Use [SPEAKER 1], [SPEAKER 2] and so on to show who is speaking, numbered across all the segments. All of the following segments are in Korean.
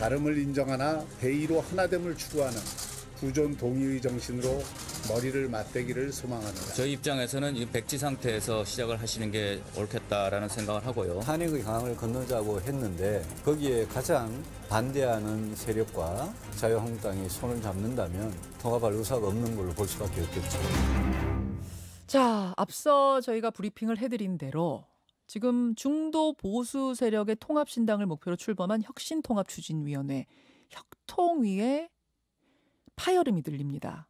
[SPEAKER 1] 다름을 인정하나 대의로 하나됨을 추구하는 부존 동의의 정신으로 머리를 맞대기를 소망합니다.
[SPEAKER 2] 저희 입장에서는 이 백지 상태에서 시작을 하시는 게 옳겠다라는 생각을 하고요.
[SPEAKER 3] 탄핵의 강을 건너자고 했는데 거기에 가장 반대하는 세력과 자유한국당이 손을 잡는다면 통합할 의사가 없는 걸로 볼 수밖에 없겠죠.
[SPEAKER 4] 자, 앞서 저희가 브리핑을 해드린 대로 지금 중도 보수 세력의 통합신당을 목표로 출범한 혁신통합추진위원회 혁통위에 파열음이 들립니다.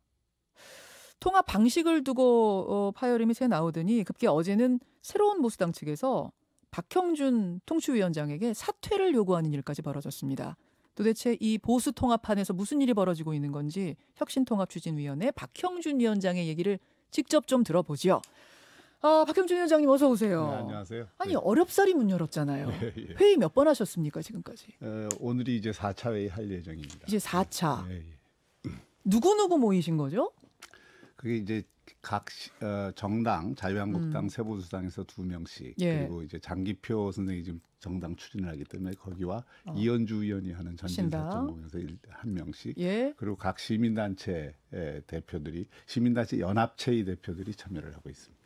[SPEAKER 4] 통합 방식을 두고 파열음이 새 나오더니 급기 어제는 새로운 보수당 측에서 박형준 통추위원장에게 사퇴를 요구하는 일까지 벌어졌습니다. 도대체 이 보수 통합판에서 무슨 일이 벌어지고 있는 건지 혁신통합추진위원회 박형준 위원장의 얘기를 직접 좀 들어보죠. 박형준 위원장님 어서 오세요.
[SPEAKER 5] 네, 안녕하세요.
[SPEAKER 4] 아니
[SPEAKER 5] 네.
[SPEAKER 4] 어렵사리 문 열었잖아요.
[SPEAKER 5] 예.
[SPEAKER 4] 회의 몇 번 하셨습니까 지금까지?
[SPEAKER 5] 오늘이 이제 4차 회의 할 예정입니다.
[SPEAKER 4] 이제 4차.
[SPEAKER 5] 예.
[SPEAKER 4] 누구 모이신 거죠?
[SPEAKER 5] 그게 이제 각 정당, 자유한국당, 새보수당에서 2명씩
[SPEAKER 4] 예.
[SPEAKER 5] 그리고 이제 장기표 선생이 지금 정당 추진을 하기 때문에 거기와 이현주 의원이 하는 전진사정공에서 1명씩
[SPEAKER 4] 예.
[SPEAKER 5] 그리고 각 시민단체 대표들이 시민단체 연합체의 대표들이 참여를 하고 있습니다.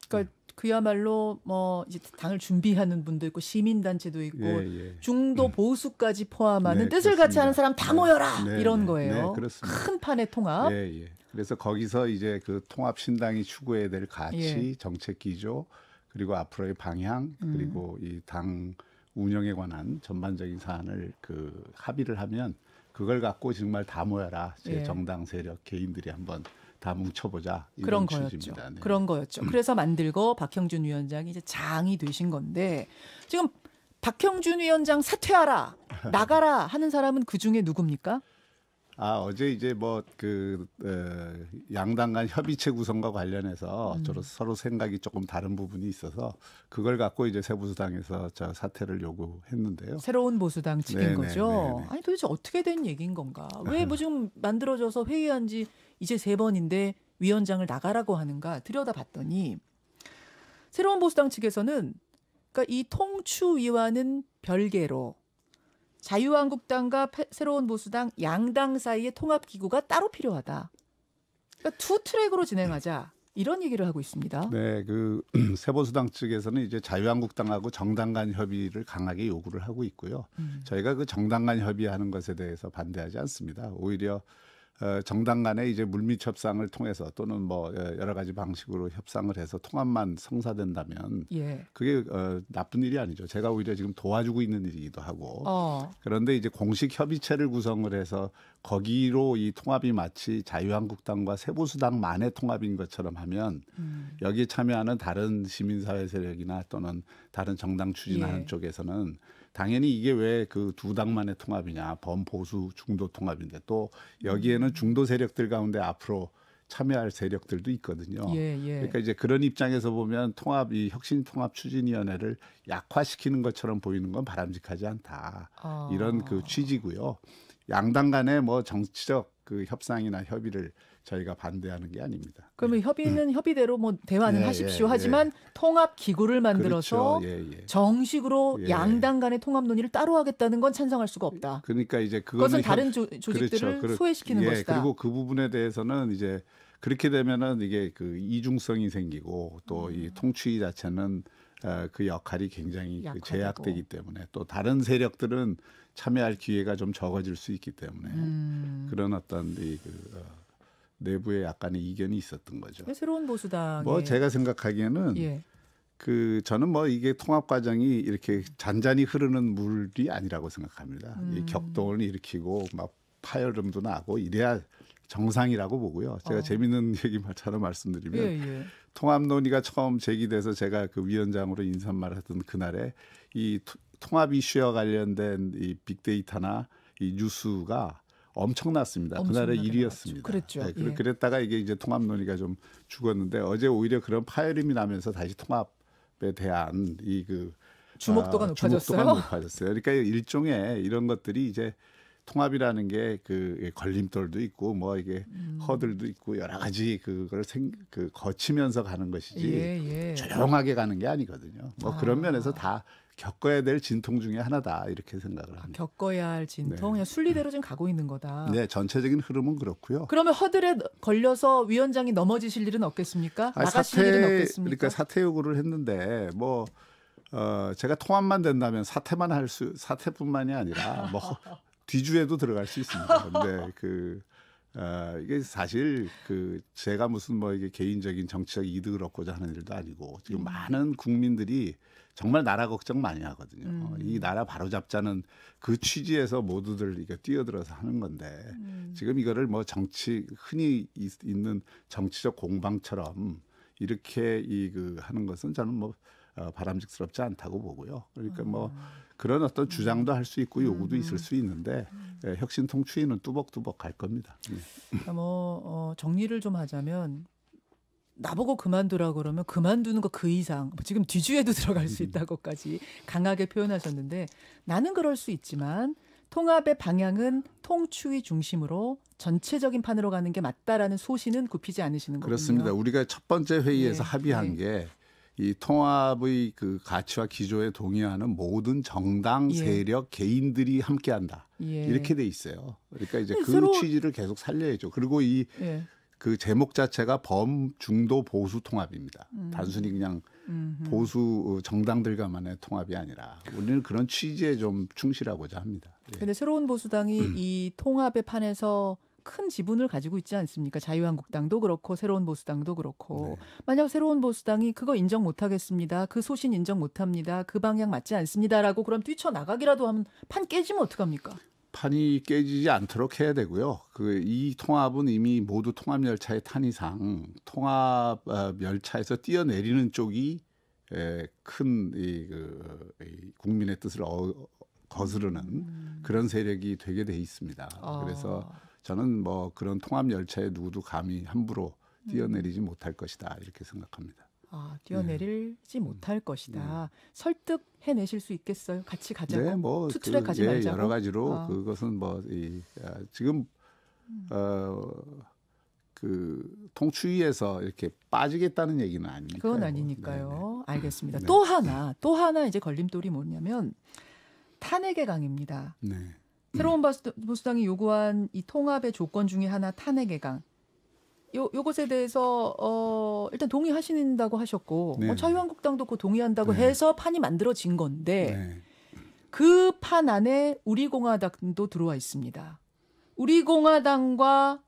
[SPEAKER 4] 그러니까 그야말로 뭐 이제 당을 준비하는 분도 있고 시민단체도 있고
[SPEAKER 5] 예.
[SPEAKER 4] 중도 보수까지 포함하는
[SPEAKER 5] 네,
[SPEAKER 4] 뜻을
[SPEAKER 5] 그렇습니다.
[SPEAKER 4] 같이 하는 사람 다 모여라
[SPEAKER 5] 네,
[SPEAKER 4] 이런
[SPEAKER 5] 네,
[SPEAKER 4] 거예요.
[SPEAKER 5] 네, 그렇습니다.
[SPEAKER 4] 큰 판의 통합.
[SPEAKER 5] 예. 그래서 거기서 이제 그 통합 신당이 추구해야 될 가치,
[SPEAKER 4] 예.
[SPEAKER 5] 정책 기조, 그리고 앞으로의 방향, 그리고 이 당 운영에 관한 전반적인 사안을 그 합의를 하면 그걸 갖고 정말 다 모여라. 제
[SPEAKER 4] 예.
[SPEAKER 5] 정당 세력 개인들이 한번 다 뭉쳐보자. 이런
[SPEAKER 4] 그런 거였죠.
[SPEAKER 5] 취지입니다. 네.
[SPEAKER 4] 그런 거였죠. 그래서 만들고 박형준 위원장이 이제 장이 되신 건데 지금 박형준 위원장 사퇴하라, 나가라 하는 사람은 그 중에 누굽니까?
[SPEAKER 5] 어제 이제 양당 간 협의체 구성과 관련해서 서로 생각이 조금 다른 부분이 있어서 그걸 갖고 이제 새보수당에서 사퇴를 요구했는데요.
[SPEAKER 4] 새로운 보수당 측인 거죠.
[SPEAKER 5] 네네.
[SPEAKER 4] 아니 도대체 어떻게 된 얘기인 건가? 왜 뭐 지금 만들어져서 회의한 지 이제 3번인데 위원장을 나가라고 하는가 들여다봤더니 새로운 보수당 측에서는 그러니까 이 통추위와는 별개로 자유한국당과 새로운 보수당 양당 사이의 통합기구가 따로 필요하다. 그러니까 투 트랙으로 진행하자. 이런 얘기를 하고 있습니다.
[SPEAKER 5] 네, 새보수당 측에서는 이제 자유한국당하고 정당 간 협의를 강하게 요구를 하고 있고요. 저희가 그 정당 간 협의하는 것에 대해서 반대하지 않습니다. 오히려 정당 간에 이제 물밑 협상을 통해서 또는 뭐 여러 가지 방식으로 협상을 해서 통합만 성사된다면
[SPEAKER 4] 예.
[SPEAKER 5] 그게 나쁜 일이 아니죠. 제가 오히려 지금 도와주고 있는 일이기도 하고. 그런데 이제 공식 협의체를 구성을 해서 거기로 이 통합이 마치 자유한국당과 새보수당만의 통합인 것처럼 하면 여기에 참여하는 다른 시민사회 세력이나 또는 다른 정당 추진하는
[SPEAKER 4] 예.
[SPEAKER 5] 쪽에서는 당연히 이게 왜 그 두 당만의 통합이냐, 범보수 중도 통합인데 또 여기에는 중도 세력들 가운데 앞으로 참여할 세력들도 있거든요.
[SPEAKER 4] 예.
[SPEAKER 5] 그러니까 이제 그런 입장에서 보면 이 혁신통합추진위원회를 약화시키는 것처럼 보이는 건 바람직하지 않다. 이런 그 취지고요. 양당 간의 뭐 정치적 그 협상이나 협의를 저희가 반대하는 게 아닙니다.
[SPEAKER 4] 그러면 협의는 협의대로 뭐 대화는
[SPEAKER 5] 네,
[SPEAKER 4] 하십시오.
[SPEAKER 5] 예,
[SPEAKER 4] 하지만 통합 기구를 만들어서
[SPEAKER 5] 그렇죠.
[SPEAKER 4] 정식으로
[SPEAKER 5] 예.
[SPEAKER 4] 양당 간의 통합 논의를 따로 하겠다는 건 찬성할 수가 없다.
[SPEAKER 5] 그러니까 이제
[SPEAKER 4] 그것은 다른 조직들을
[SPEAKER 5] 그렇죠.
[SPEAKER 4] 소외시키는 것이다.
[SPEAKER 5] 그리고 그 부분에 대해서는 이제 그렇게 되면은 이게 그 이중성이 생기고 또 이 통추위 자체는 그 역할이 굉장히 제약되기 때문에 또 다른 세력들은 참여할 기회가 좀 적어질 수 있기 때문에 그런 어떤 내부에 약간의 이견이 있었던 거죠.
[SPEAKER 4] 새로운 보수당.
[SPEAKER 5] 뭐 제가 생각하기에는 저는 뭐 이게 통합 과정이 이렇게 잔잔히 흐르는 물이 아니라고 생각합니다. 이 격동을 일으키고 막 파열음도 나고 이래야 정상이라고 보고요. 제가 재밌는 얘기처럼 말씀드리면 통합 논의가 처음 제기돼서 제가 그 위원장으로 인사말 했던 그날에 이 통합 이슈와 관련된 이 빅데이터나 이 뉴스가 엄청났습니다. 그날의 일위였습니다.
[SPEAKER 4] 그랬죠.
[SPEAKER 5] 네, 그랬다가 이게 이제 통합 논의가 좀 죽었는데 어제 오히려 그런 파열음이 나면서 다시 통합에 대한
[SPEAKER 4] 주목도가
[SPEAKER 5] 높아졌어요. 그러니까 일종의 이런 것들이 이제 통합이라는 게 그 걸림돌도 있고 뭐 이게 허들도 있고 여러 가지 그걸 거치면서 가는 것이지 조용하게 가는 게 아니거든요. 뭐 그런 면에서 다 겪어야 될 진통 중에 하나다 이렇게 생각을 합니다.
[SPEAKER 4] 겪어야 할 진통,
[SPEAKER 5] 네.
[SPEAKER 4] 그냥 순리대로 지금 가고 있는 거다.
[SPEAKER 5] 네, 전체적인 흐름은 그렇고요.
[SPEAKER 4] 그러면 허들에 걸려서 위원장이 넘어지실 일은 없겠습니까?
[SPEAKER 5] 아니,
[SPEAKER 4] 나가실 일은 없겠습니까?
[SPEAKER 5] 그러니까 사퇴 요구를 했는데 뭐 제가 통합만 된다면 사퇴뿐만이 아니라 뭐 뒤주에도 들어갈 수 있습니다. 근데 이게 사실 제가 무슨 뭐 이게 개인적인 정치적 이득을 얻고자 하는 일도 아니고 지금 많은 국민들이 정말 나라 걱정 많이 하거든요. 이 나라 바로잡자는 그 취지에서 모두들 이게 뛰어들어서 하는 건데 지금 이거를 뭐 흔히 있는 정치적 공방처럼 이렇게 하는 것은 저는 뭐 바람직스럽지 않다고 보고요. 그러니까 뭐 그런 어떤 주장도 할 수 있고 요구도 있을 수 있는데 혁신통 추이는 뚜벅뚜벅 갈 겁니다.
[SPEAKER 4] 그러니까 정리를 좀 하자면 나보고 그만두라 그러면 그만두는 거 그 이상 지금 뒤주에도 들어갈 수 있다고까지 강하게 표현하셨는데 나는 그럴 수 있지만 통합의 방향은 통추위 중심으로 전체적인 판으로 가는 게 맞다라는 소신은 굽히지 않으시는 거군요.
[SPEAKER 5] 그렇습니다. 우리가 첫 번째 회의에서
[SPEAKER 4] 예,
[SPEAKER 5] 합의한 게 이 통합의 가치와 기조에 동의하는 모든 정당,
[SPEAKER 4] 예.
[SPEAKER 5] 세력, 개인들이 함께한다.
[SPEAKER 4] 예.
[SPEAKER 5] 이렇게 돼 있어요. 그러니까 이제 그
[SPEAKER 4] 새로운-
[SPEAKER 5] 취지를 계속 살려야죠. 그리고
[SPEAKER 4] 예.
[SPEAKER 5] 그 제목 자체가 범중도 보수 통합입니다. 단순히 그냥 보수 정당들과만의 통합이 아니라 우리는 그런 취지에 좀 충실하고자 합니다. 예.
[SPEAKER 4] 근데 새로운 보수당이 이 통합의 판에서 큰 지분을 가지고 있지 않습니까? 자유한국당도 그렇고 새로운 보수당도 그렇고
[SPEAKER 5] 네.
[SPEAKER 4] 만약 새로운 보수당이 그거 인정 못하겠습니다. 그 소신 인정 못합니다. 그 방향 맞지 않습니다라고 그럼 뛰쳐나가기라도 하면 판 깨지면 어떡합니까?
[SPEAKER 5] 판이 깨지지 않도록 해야 되고요. 이 통합은 이미 모두 통합 열차에 탄 이상 통합 열차에서 뛰어내리는 쪽이 큰 국민의 뜻을 거스르는 그런 세력이 되게 돼 있습니다. 그래서 저는 뭐 그런 통합 열차에 누구도 감히 함부로 뛰어내리지 못할 것이다 이렇게 생각합니다.
[SPEAKER 4] 뛰어내리지 못할 것이다. 설득해내실 수 있겠어요? 같이 가자고?
[SPEAKER 5] 네, 뭐
[SPEAKER 4] 투트랙 가지 말자고?
[SPEAKER 5] 여러 가지로 그것은 지금 통추위에서 이렇게 빠지겠다는 얘기는 아니니까요.
[SPEAKER 4] 그건 아니니까요.
[SPEAKER 5] 네네.
[SPEAKER 4] 알겠습니다.
[SPEAKER 5] 네.
[SPEAKER 4] 또 하나 이제 걸림돌이 뭐냐면 탄핵의 강입니다.
[SPEAKER 5] 네.
[SPEAKER 4] 새로운 보수당이 요구한 이 통합의 조건 중에 하나 탄핵의 강. 요것에 대해서 일단 동의하신다고 하셨고
[SPEAKER 5] 네.
[SPEAKER 4] 자유한국당도 그 동의한다고
[SPEAKER 5] 네.
[SPEAKER 4] 해서 판이 만들어진 건데
[SPEAKER 5] 네.
[SPEAKER 4] 그 판 안에 우리공화당도 들어와 있습니다. 우리공화당과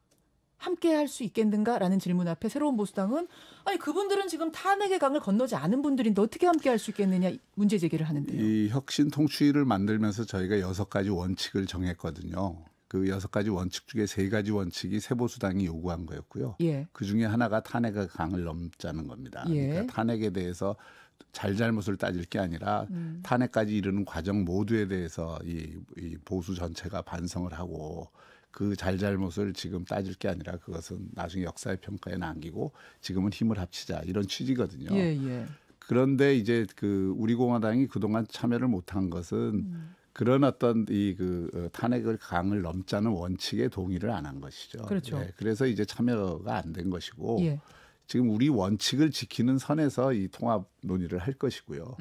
[SPEAKER 4] 함께 할 수 있겠는가라는 질문 앞에 새로운 보수당은 아니 그분들은 지금 탄핵의 강을 건너지 않은 분들인데 어떻게 함께 할 수 있겠느냐 문제 제기를 하는데요.
[SPEAKER 5] 이 혁신 통추위를 만들면서 저희가 6가지 원칙을 정했거든요. 그 6가지 원칙 중에 3가지 원칙이 새보수당이 요구한 거였고요.
[SPEAKER 4] 예.
[SPEAKER 5] 그 중에 하나가 탄핵의 강을 넘자는 겁니다.
[SPEAKER 4] 예.
[SPEAKER 5] 그러니까 탄핵에 대해서 잘잘못을 따질 게 아니라 탄핵까지 이르는 과정 모두에 대해서 이 보수 전체가 반성을 하고 그 잘잘못을 지금 따질 게 아니라 그것은 나중에 역사의 평가에 남기고 지금은 힘을 합치자 이런 취지거든요.
[SPEAKER 4] 예.
[SPEAKER 5] 그런데 이제 우리공화당이 그동안 참여를 못한 것은 그런 어떤 탄핵을 강을 넘자는 원칙에 동의를 안 한 것이죠.
[SPEAKER 4] 그렇죠.
[SPEAKER 5] 네, 그래서 이제 참여가 안 된 것이고
[SPEAKER 4] 예.
[SPEAKER 5] 지금 우리 원칙을 지키는 선에서 이 통합 논의를 할 것이고요.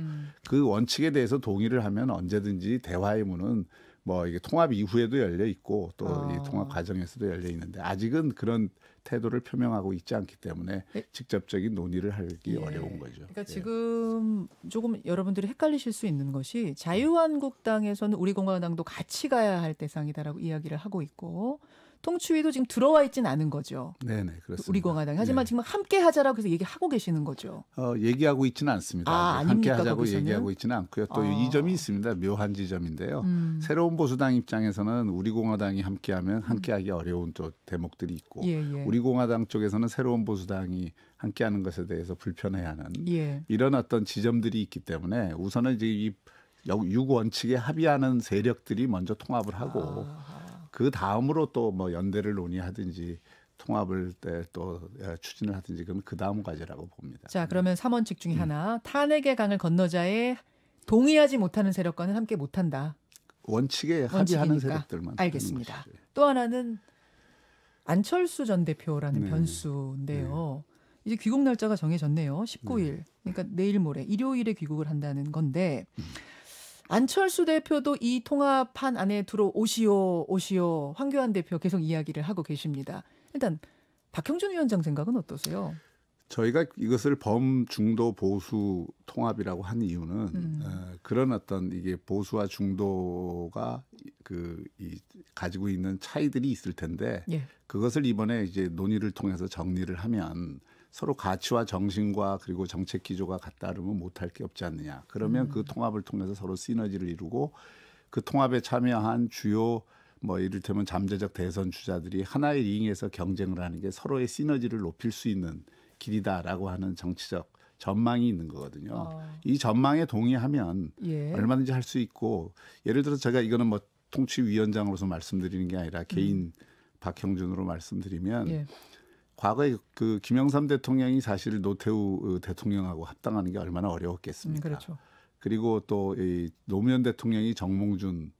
[SPEAKER 5] 그 원칙에 대해서 동의를 하면 언제든지 대화의 문은 뭐 이게 통합 이후에도 열려 있고 또 이 통합 과정에서도 열려 있는데 아직은 그런 태도를 표명하고 있지 않기 때문에 직접적인 논의를 하기 어려운 거죠.
[SPEAKER 4] 그러니까 지금 조금 여러분들이 헷갈리실 수 있는 것이 자유한국당에서는 우리공화당도 같이 가야 할 대상이다라고 이야기를 하고 있고 통추위도 지금 들어와 있지는 않은 거죠.
[SPEAKER 5] 네네 그렇습니다.
[SPEAKER 4] 우리공화당. 하지만 지금 함께 하자라고 해서 얘기하고 계시는 거죠.
[SPEAKER 5] 얘기하고 있지는 않습니다. 함께
[SPEAKER 4] 아닙니까,
[SPEAKER 5] 하자고
[SPEAKER 4] 거기서는?
[SPEAKER 5] 얘기하고 있지는 않고요. 또 이 점이 있습니다. 묘한 지점인데요. 새로운 보수당 입장에서는 우리공화당이 함께하면 함께하기 어려운 또 대목들이 있고 우리공화당 쪽에서는 새로운 보수당이 함께하는 것에 대해서 불편해하는 이런 어떤 지점들이 있기 때문에 우선은 이제 이 6원칙에 합의하는 세력들이 먼저 통합을 하고 그 다음으로 또 뭐 연대를 논의하든지 통합을 또 추진을 하든지 그러면 그 다음 과제라고 봅니다.
[SPEAKER 4] 자, 그러면 3원칙 중에 하나 탄핵의 강을 건너자에 동의하지 못하는 세력과는 함께 못한다.
[SPEAKER 5] 원칙에 합의하는
[SPEAKER 4] 원칙이니까.
[SPEAKER 5] 세력들만.
[SPEAKER 4] 알겠습니다. 또 하나는 안철수 전 대표라는
[SPEAKER 5] 네.
[SPEAKER 4] 변수인데요. 이제 귀국 날짜가 정해졌네요. 19일. 그러니까 내일 모레 일요일에 귀국을 한다는 건데 안철수 대표도 이 통합판 안에 들어오시오, 오시오. 황교안 대표 계속 이야기를 하고 계십니다. 일단 박형준 위원장 생각은 어떠세요?
[SPEAKER 5] 저희가 이것을 범중도 보수 통합이라고 한 이유는 그런 어떤 이게 보수와 중도가 가지고 있는 차이들이 있을 텐데
[SPEAKER 4] 예.
[SPEAKER 5] 그것을 이번에 이제 논의를 통해서 정리를 하면 서로 가치와 정신과 그리고 정책 기조가 같다르면 못할 게 없지 않느냐. 그러면 그 통합을 통해서 서로 시너지를 이루고 그 통합에 참여한 주요 뭐 이를테면 잠재적 대선 주자들이 하나의 링에서 경쟁을 하는 게 서로의 시너지를 높일 수 있는 길이다라고 하는 정치적 전망이 있는 거거든요. 이 전망에 동의하면
[SPEAKER 4] 예.
[SPEAKER 5] 얼마든지 할 수 있고 예를 들어서 제가 이거는 뭐 통치위원장으로서 말씀드리는 게 아니라 개인 박형준으로 말씀드리면
[SPEAKER 4] 예.
[SPEAKER 5] 과거에 그 김영삼 대통령이 사실 노태우 대통령하고 합당하는 게 얼마나 어려웠겠습니까?
[SPEAKER 4] 그렇죠.
[SPEAKER 5] 그리고 또 이 노무현 대통령이 정몽준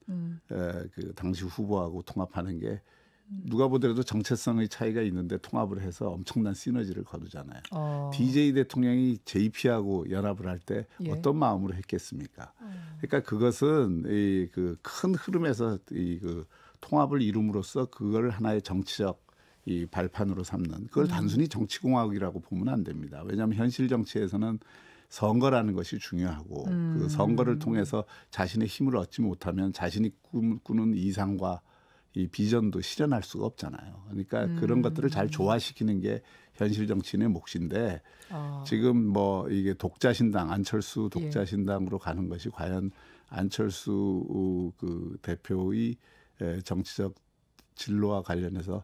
[SPEAKER 5] 그 당시 후보하고 통합하는 게 누가 보더라도 정체성의 차이가 있는데 통합을 해서 엄청난 시너지를 거두잖아요. DJ 대통령이 JP하고 연합을 할 때
[SPEAKER 4] 예.
[SPEAKER 5] 어떤 마음으로 했겠습니까? 그러니까 그것은 이 그 큰 흐름에서 이 그 통합을 이룸으로써 그걸 하나의 정치적 이 발판으로 삼는 그걸 단순히 정치공학이라고 보면 안 됩니다. 왜냐하면 현실 정치에서는 선거라는 것이 중요하고 그 선거를 통해서 자신의 힘을 얻지 못하면 자신이 꾸는 이상과 이 비전도 실현할 수가 없잖아요. 그러니까 그런 것들을 잘 조화시키는 게 현실 정치인의 몫인데 지금 뭐 이게 독자신당 안철수 독자신당으로 가는 것이 과연 안철수 그 대표의 정치적 진로와 관련해서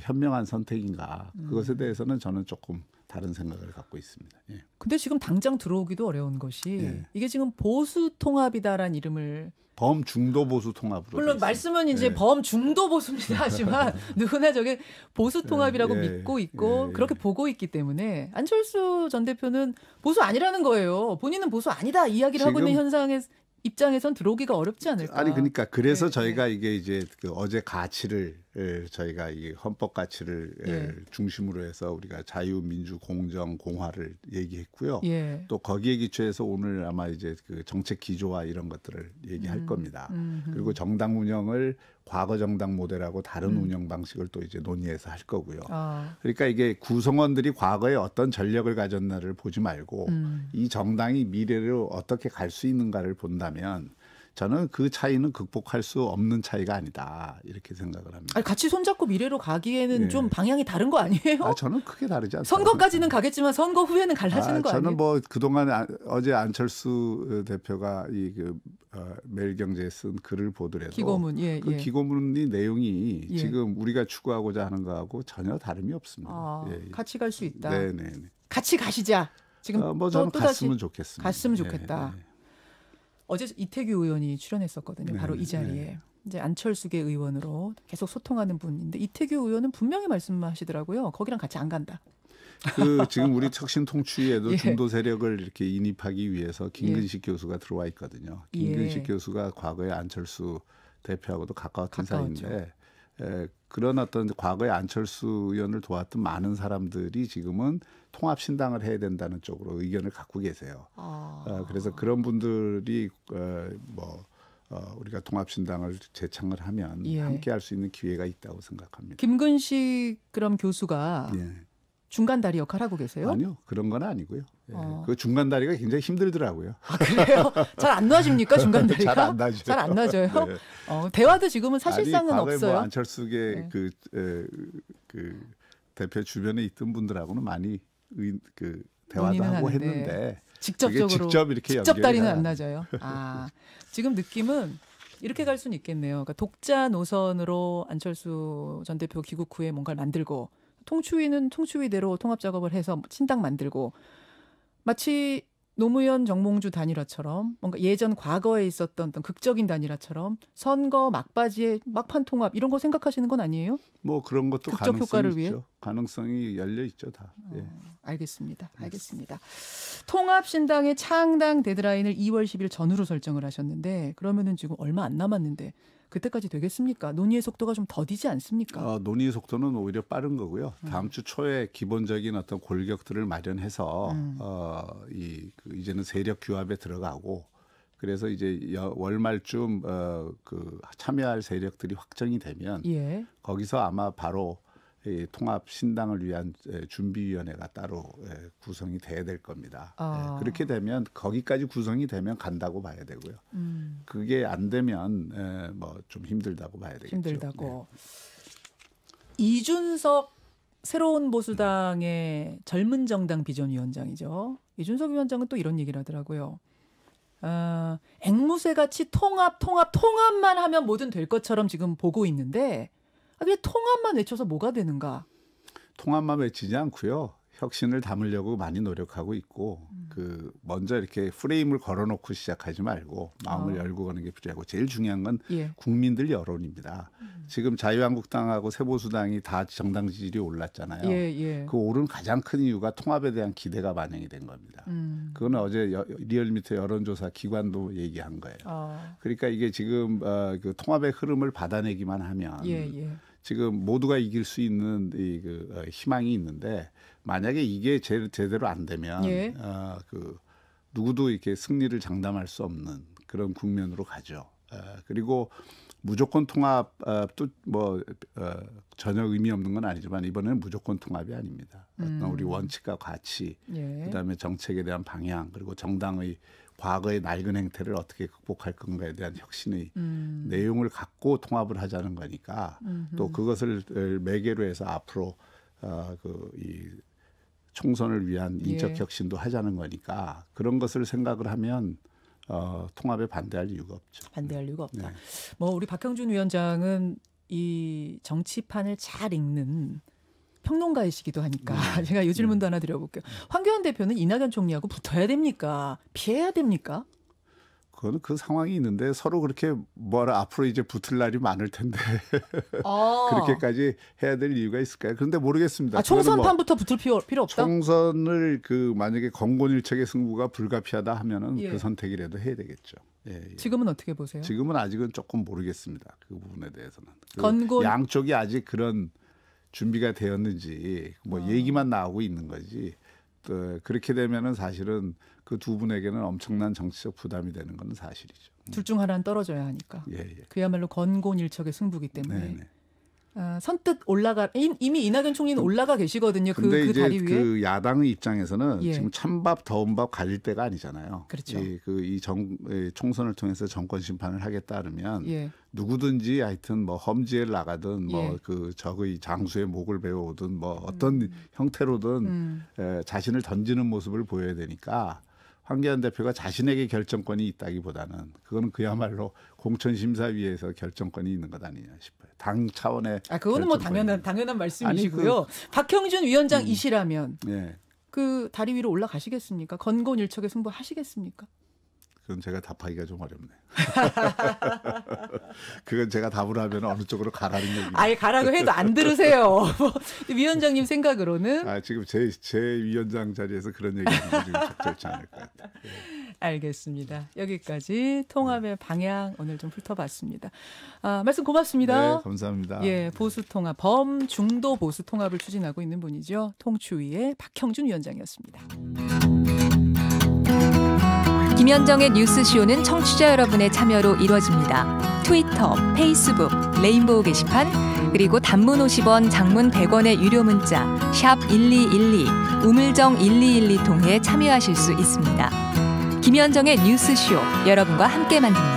[SPEAKER 5] 현명한 선택인가 그것에 대해서는 저는 조금 다른 생각을 갖고 있습니다. 예.
[SPEAKER 4] 근데 지금 당장 들어오기도 어려운 것이
[SPEAKER 5] 예.
[SPEAKER 4] 이게 지금 보수 통합이다라는 이름을
[SPEAKER 5] 범중도 보수 통합으로
[SPEAKER 4] 물론 말씀은 이제
[SPEAKER 5] 예.
[SPEAKER 4] 범중도 보수입니다 하지만 누구나 저게 보수 통합이라고
[SPEAKER 5] 예.
[SPEAKER 4] 믿고 있고
[SPEAKER 5] 예.
[SPEAKER 4] 그렇게 보고 있기 때문에 안철수 전 대표는 보수 아니라는 거예요. 본인은 보수 아니다 이야기를 하고 있는 현상에 입장에선 들어오기가 어렵지 않을까.
[SPEAKER 5] 아니 그러니까 그래서
[SPEAKER 4] 네,
[SPEAKER 5] 저희가 이게 이제 그 어제 가치를 저희가 이 헌법 가치를 중심으로 해서 우리가 자유, 민주, 공정, 공화를 얘기했고요.
[SPEAKER 4] 예.
[SPEAKER 5] 또 거기에 기초해서 오늘 아마 이제 그 정책 기조와 이런 것들을 얘기할 겁니다. 그리고 정당 운영을 과거 정당 모델하고 다른 운영 방식을 또 이제 논의해서 할 거고요. 그러니까 이게 구성원들이 과거에 어떤 전력을 가졌나를 보지 말고 이 정당이 미래로 어떻게 갈 수 있는가를 본다면 저는 그 차이는 극복할 수 없는 차이가 아니다 이렇게 생각을 합니다.
[SPEAKER 4] 아니, 같이 손잡고 미래로 가기에는
[SPEAKER 5] 예.
[SPEAKER 4] 좀 방향이 다른 거 아니에요?
[SPEAKER 5] 저는 크게 다르지 않습니다.
[SPEAKER 4] 선거까지는 가겠지만 선거 후에는 갈라지는 거 아니에요?
[SPEAKER 5] 저는 뭐 그동안 어제 안철수 대표가 매일경제에 쓴 글을 보더라도
[SPEAKER 4] 기고문,
[SPEAKER 5] 그 기고문의 내용이
[SPEAKER 4] 예.
[SPEAKER 5] 지금 우리가 추구하고자 하는 거하고 전혀 다름이 없습니다. 예.
[SPEAKER 4] 같이 갈 수 있다.
[SPEAKER 5] 네네.
[SPEAKER 4] 같이 가시자. 지금
[SPEAKER 5] 뭐 저는
[SPEAKER 4] 또 다시
[SPEAKER 5] 갔으면 좋겠습니다.
[SPEAKER 4] 갔으면 좋겠다.
[SPEAKER 5] 예.
[SPEAKER 4] 어제 이태규 의원이 출연했었거든요.
[SPEAKER 5] 네,
[SPEAKER 4] 바로 이 자리에.
[SPEAKER 5] 네.
[SPEAKER 4] 이제 안철수계 의원으로 계속 소통하는 분인데 이태규 의원은 분명히 말씀하시더라고요. 거기랑 같이 안 간다.
[SPEAKER 5] 지금 우리 혁신통추위에도
[SPEAKER 4] 예.
[SPEAKER 5] 중도 세력을 이렇게 인입하기 위해서 김근식 교수가 들어와 있거든요. 김근식
[SPEAKER 4] 예.
[SPEAKER 5] 교수가 과거에 안철수 대표하고도 가까웠던
[SPEAKER 4] 가까웠죠.
[SPEAKER 5] 사이인데 그런 어떤 과거에 안철수 의원을 도왔던 많은 사람들이 지금은 통합신당을 해야 된다는 쪽으로 의견을 갖고 계세요. 그래서 그런 분들이 우리가 통합신당을 재창을 하면
[SPEAKER 4] 예.
[SPEAKER 5] 함께 할 수 있는 기회가 있다고 생각합니다.
[SPEAKER 4] 김근식 그럼 교수가
[SPEAKER 5] 예.
[SPEAKER 4] 중간다리 역할 하고 계세요?
[SPEAKER 5] 아니요. 그런 건 아니고요. 예. 그 중간다리가 굉장히 힘들더라고요.
[SPEAKER 4] 그래요? 잘 안 놔집니까 중간다리가?
[SPEAKER 5] 잘 안 놔져요.
[SPEAKER 4] 잘 안 놔져요?
[SPEAKER 5] 네.
[SPEAKER 4] 대화도 지금은 사실상은
[SPEAKER 5] 과거에
[SPEAKER 4] 없어요.
[SPEAKER 5] 뭐 안철수계
[SPEAKER 4] 네.
[SPEAKER 5] 그 대표 주변에 있던 분들하고는 많이 대화도
[SPEAKER 4] 논의는
[SPEAKER 5] 하고
[SPEAKER 4] 하는데
[SPEAKER 5] 했는데
[SPEAKER 4] 직접적으로
[SPEAKER 5] 직접 이렇게
[SPEAKER 4] 직접 다리는
[SPEAKER 5] 연결이
[SPEAKER 4] 안 나져요. 지금 느낌은 이렇게 갈 수는 있겠네요. 그러니까 독자 노선으로 안철수 전 대표 귀국 후에 뭔가를 만들고 통추위는 통추위대로 통합 작업을 해서 신당 만들고 마치 노무현 정몽주 단일화처럼 뭔가 예전 과거에 있었던 어떤 극적인 단일화처럼 선거 막바지에 막판 통합 이런 거 생각하시는 건 아니에요?
[SPEAKER 5] 뭐 그런 것도
[SPEAKER 4] 극적
[SPEAKER 5] 가능성이
[SPEAKER 4] 효과를
[SPEAKER 5] 있죠.
[SPEAKER 4] 위해?
[SPEAKER 5] 가능성이 열려 있죠, 다. 예.
[SPEAKER 4] 알겠습니다. 통합신당의 창당 데드라인을 2월 10일 전후로 설정을 하셨는데 그러면은 지금 얼마 안 남았는데 그때까지 되겠습니까? 논의의 속도가 좀 더디지 않습니까?
[SPEAKER 5] 논의 속도는 오히려 빠른 거고요. 다음 주 초에 기본적인 어떤 골격들을 마련해서 이제는 세력 규합에 들어가고 그래서 이제 월말쯤 그 참여할 세력들이 확정이 되면
[SPEAKER 4] 예.
[SPEAKER 5] 거기서 아마 바로 이 통합 신당을 위한 준비위원회가 따로 구성이 돼야 될 겁니다. 그렇게 되면 거기까지 구성이 되면 간다고 봐야 되고요. 그게 안 되면 뭐 좀 힘들다고 봐야 되겠죠.
[SPEAKER 4] 힘들다고. 네. 이준석 새로운 보수당의 젊은 정당 비전위원장이죠. 이준석 위원장은 또 이런 얘기를 하더라고요. 앵무새같이 통합만 하면 뭐든 될 것처럼 지금 보고 있는데 왜 통합만 외쳐서 뭐가 되는가?
[SPEAKER 5] 통합만 외치지 않고요. 혁신을 담으려고 많이 노력하고 있고 그 먼저 이렇게 프레임을 걸어놓고 시작하지 말고 마음을 열고 가는 게 필요하고 제일 중요한 건 국민들 여론입니다. 지금 자유한국당하고 새보수당이 다 정당 지지율이 올랐잖아요. 그 오른 가장 큰 이유가 통합에 대한 기대가 반영이 된 겁니다. 그거는 어제 리얼미터 여론조사 기관도 얘기한 거예요. 그러니까 이게 지금 그 통합의 흐름을 받아내기만 하면 지금 모두가 이길 수 있는 그 희망이 있는데 만약에 이게 제대로 안 되면 그 누구도 이렇게 승리를 장담할 수 없는 그런 국면으로 가죠. 그리고 무조건 통합도 뭐 전혀 의미 없는 건 아니지만 이번에는 무조건 통합이 아닙니다. 어떤 우리 원칙과 가치, 그다음에 정책에 대한 방향, 그리고 정당의 과거의 낡은 행태를 어떻게 극복할 건가에 대한 혁신의 내용을 갖고 통합을 하자는 거니까 또 그것을 매개로 해서 앞으로 이 총선을 위한 인적 혁신도 하자는 거니까 그런 것을 생각을 하면 통합에 반대할 이유가 없죠.
[SPEAKER 4] 반대할 이유가 없다. 뭐 우리 박형준 위원장은 이 정치판을 잘 읽는 평론가이시기도 하니까 제가 이 질문도 하나 드려볼게요. 황교안 대표는 이낙연 총리하고 붙어야 됩니까? 피해야 됩니까?
[SPEAKER 5] 그거는 그 상황이 있는데 서로 그렇게 앞으로 이제 붙을 날이 많을 텐데 그렇게까지 해야 될 이유가 있을까요? 그런데 모르겠습니다.
[SPEAKER 4] 총선판부터 붙을 필요 없다?
[SPEAKER 5] 총선을 만약에 건곤일척의 승부가 불가피하다 하면은 그 선택이라도 해야 되겠죠.
[SPEAKER 4] 지금은 어떻게 보세요?
[SPEAKER 5] 지금은 아직은 조금 모르겠습니다. 그 부분에 대해서는. 양쪽이 아직 그런 준비가 되었는지 얘기만 나오고 있는 거지. 또 그렇게 되면은 사실은 그 두 분에게는 엄청난 정치적 부담이 되는 건 사실이죠.
[SPEAKER 4] 둘 중 하나는 떨어져야 하니까. 그야말로 건곤일척의 승부기 때문에. 선뜻 이미 이낙연 총리는 올라가 계시거든요. 그 다리 위에.
[SPEAKER 5] 그 야당의 입장에서는 지금 찬밥 더운 밥 갈릴 때가 아니잖아요.
[SPEAKER 4] 그렇죠.
[SPEAKER 5] 이 총선을 통해서 정권 심판을 하겠다 그러면 누구든지 하여튼 험지에 나가든 적의 장수의 목을 베어오든 어떤 형태로든 자신을 던지는 모습을 보여야 되니까 황교안 대표가 자신에게 결정권이 있다기보다는 그거는 그야말로 공천심사위에서 결정권이 있는 것 아니냐 싶어요. 당 차원의
[SPEAKER 4] 그거는 당연한 말씀이시고요. 박형준 위원장이시라면 그 다리 위로 올라가시겠습니까? 건곤일척의 승부 하시겠습니까?
[SPEAKER 5] 그건 제가 답하기가 좀 어렵네요. 그건 제가 답을 하면 어느 쪽으로 가라는 얘기예요.
[SPEAKER 4] 아예 가라고 해도 안 들으세요. 위원장님 생각으로는?
[SPEAKER 5] 지금 제 위원장 자리에서 그런 얘기하는 지금 적절치 않을 것 같아요.
[SPEAKER 4] 알겠습니다. 여기까지 통합의 방향 오늘 좀 훑어봤습니다. 말씀 고맙습니다.
[SPEAKER 5] 네, 감사합니다.
[SPEAKER 4] 보수통합, 범중도 보수통합을 추진하고 있는 분이죠. 통추위의 박형준 위원장이었습니다.
[SPEAKER 6] 김현정의 뉴스쇼는 청취자 여러분의 참여로 이루어집니다. 트위터, 페이스북, 레인보우 게시판, 그리고 단문 50원, 장문 100원의 유료 문자 샵 1212, 우물정 1212 통해 참여하실 수 있습니다. 김현정의 뉴스쇼, 여러분과 함께 만듭니다.